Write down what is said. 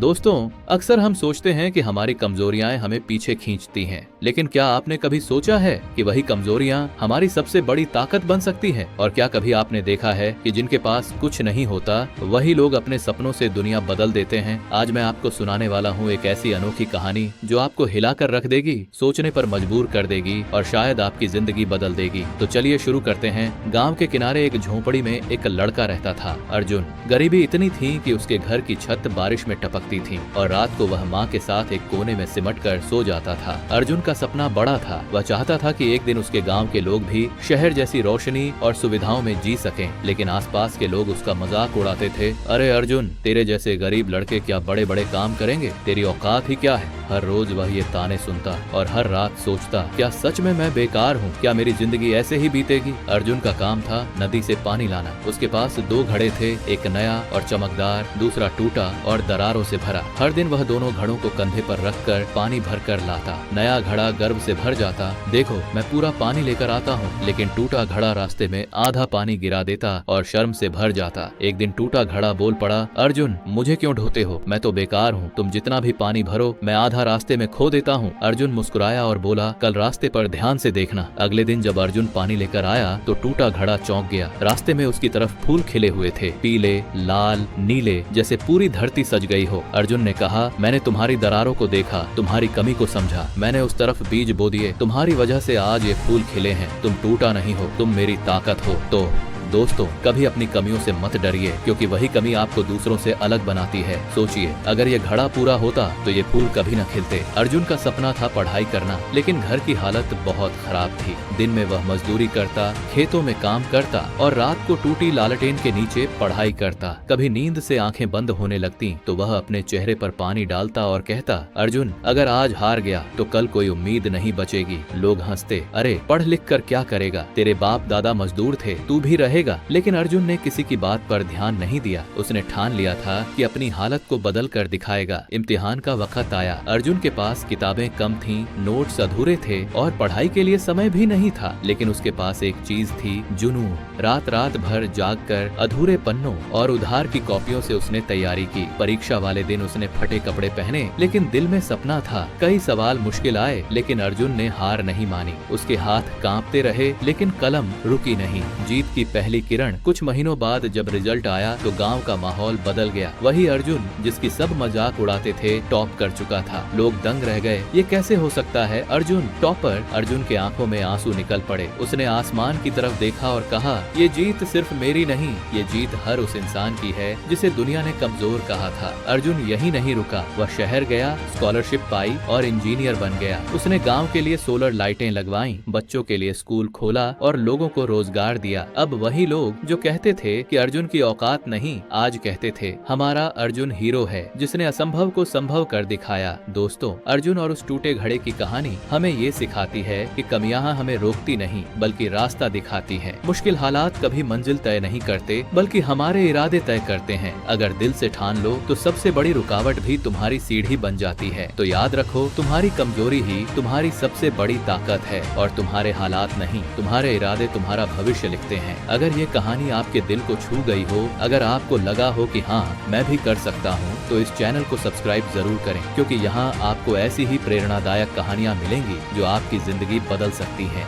दोस्तों, अक्सर हम सोचते हैं कि हमारी कमजोरियां हमें पीछे खींचती हैं, लेकिन क्या आपने कभी सोचा है कि वही कमजोरियां हमारी सबसे बड़ी ताकत बन सकती हैं? और क्या कभी आपने देखा है कि जिनके पास कुछ नहीं होता वही लोग अपने सपनों से दुनिया बदल देते हैं? आज मैं आपको सुनाने वाला हूँ एक ऐसी अनोखी कहानी जो आपको हिलाकर रख देगी, सोचने पर मजबूर कर देगी और शायद आपकी जिंदगी बदल देगी। तो चलिए शुरू करते हैं। गाँव के किनारे एक झोपड़ी में एक लड़का रहता था, अर्जुन। गरीबी इतनी थी कि उसके घर की छत बारिश में टपकती थी और रात को वह माँ के साथ एक कोने में सिमट कर सो जाता था। अर्जुन का सपना बड़ा था। वह चाहता था कि एक दिन उसके गांव के लोग भी शहर जैसी रोशनी और सुविधाओं में जी सकें, लेकिन आसपास के लोग उसका मजाक उड़ाते थे। अरे अर्जुन, तेरे जैसे गरीब लड़के क्या बड़े बड़े काम करेंगे? तेरी औकात ही क्या है? हर रोज वह ये ताने सुनता और हर रात सोचता, क्या सच में मैं बेकार हूँ? क्या मेरी जिंदगी ऐसे ही बीतेगी? अर्जुन का काम था नदी से पानी लाना। उसके पास 2 घड़े थे, एक नया और चमकदार, दूसरा टूटा और दरारों से भरा। हर दिन वह दोनों घड़ों को कंधे पर रखकर पानी भर कर लाता। नया घड़ा गर्व से भर जाता, देखो मैं पूरा पानी लेकर आता हूँ, लेकिन टूटा घड़ा रास्ते में आधा पानी गिरा देता और शर्म से भर जाता। एक दिन टूटा घड़ा बोल पड़ा, अर्जुन मुझे क्यों ढोते हो? मैं तो बेकार हूँ, तुम जितना भी पानी भरो मैं आधा रास्ते में खो देता हूँ। अर्जुन मुस्कुराया और बोला, कल रास्ते पर ध्यान से देखना। अगले दिन जब अर्जुन पानी लेकर आया तो टूटा घड़ा चौंक गया। रास्ते में उसकी तरफ फूल खिले हुए थे, पीले, लाल, नीले, जैसे पूरी धरती सज गई हो। अर्जुन ने कहा, मैंने तुम्हारी दरारों को देखा, तुम्हारी कमी को समझा, मैंने उस तरफ बीज बो दिए, तुम्हारी वजह से आज ये फूल खिले हैं। तुम टूटा नहीं हो, तुम मेरी ताकत हो। तो दोस्तों, कभी अपनी कमियों से मत डरिए, क्योंकि वही कमी आपको दूसरों से अलग बनाती है। सोचिए, अगर ये घड़ा पूरा होता तो ये फूल कभी न खिलते। अर्जुन का सपना था पढ़ाई करना, लेकिन घर की हालत बहुत खराब थी। दिन में वह मजदूरी करता, खेतों में काम करता और रात को टूटी लालटेन के नीचे पढ़ाई करता। कभी नींद से आंखें बंद होने लगती तो वह अपने चेहरे पर पानी डालता और कहता, अर्जुन अगर आज हार गया तो कल कोई उम्मीद नहीं बचेगी। लोग हंसते, अरे पढ़ लिख कर क्या करेगा? तेरे बाप दादा मजदूर थे, तू भी रहेगा। लेकिन अर्जुन ने किसी की बात पर ध्यान नहीं दिया। उसने ठान लिया था कि अपनी हालत को बदल कर दिखाएगा। इम्तिहान का वक्त आया। अर्जुन के पास किताबें कम थीं, नोट्स अधूरे थे और पढ़ाई के लिए समय भी नहीं था, लेकिन उसके पास एक चीज थी, जुनून। रात रात भर जाग कर अधूरे पन्नों और उधार की कॉपियों से उसने तैयारी की। परीक्षा वाले दिन उसने फटे कपड़े पहने, लेकिन दिल में सपना था। कई सवाल मुश्किल आए, लेकिन अर्जुन ने हार नहीं मानी। उसके हाथ कांपते रहे, लेकिन कलम रुकी नहीं। जीत की पहली किरण। कुछ महीनों बाद जब रिजल्ट आया तो गांव का माहौल बदल गया। वही अर्जुन जिसकी सब मजाक उड़ाते थे टॉप कर चुका था। लोग दंग रह गए, ये कैसे हो सकता है? अर्जुन टॉपर। अर्जुन के आंखों में आंसू निकल पड़े। उसने आसमान की तरफ देखा और कहा, ये जीत सिर्फ मेरी नहीं, ये जीत हर उस इंसान की है जिसे दुनिया ने कमजोर कहा था। अर्जुन यही नहीं रुका, वह शहर गया, स्कॉलरशिप पाई और इंजीनियर बन गया। उसने गाँव के लिए सोलर लाइटें लगवाई, बच्चों के लिए स्कूल खोला और लोगों को रोजगार दिया। अब वही लोग जो कहते थे कि अर्जुन की औकात नहीं, आज कहते थे, हमारा अर्जुन हीरो है जिसने असंभव को संभव कर दिखाया। दोस्तों, अर्जुन और उस टूटे घड़े की कहानी हमें ये सिखाती है कि कमियां हमें रोकती नहीं बल्कि रास्ता दिखाती हैं। मुश्किल हालात कभी मंजिल तय नहीं करते बल्कि हमारे इरादे तय करते हैं। अगर दिल से ठान लो तो सबसे बड़ी रुकावट भी तुम्हारी सीढ़ी बन जाती है। तो याद रखो, तुम्हारी कमजोरी ही तुम्हारी सबसे बड़ी ताकत है और तुम्हारे हालात नहीं, तुम्हारे इरादे तुम्हारा भविष्य लिखते हैं। अगर ये कहानी आपके दिल को छू गई हो, अगर आपको लगा हो कि हाँ मैं भी कर सकता हूँ, तो इस चैनल को सब्सक्राइब जरूर करें, क्योंकि यहाँ आपको ऐसी ही प्रेरणादायक कहानियाँ मिलेंगी जो आपकी जिंदगी बदल सकती हैं।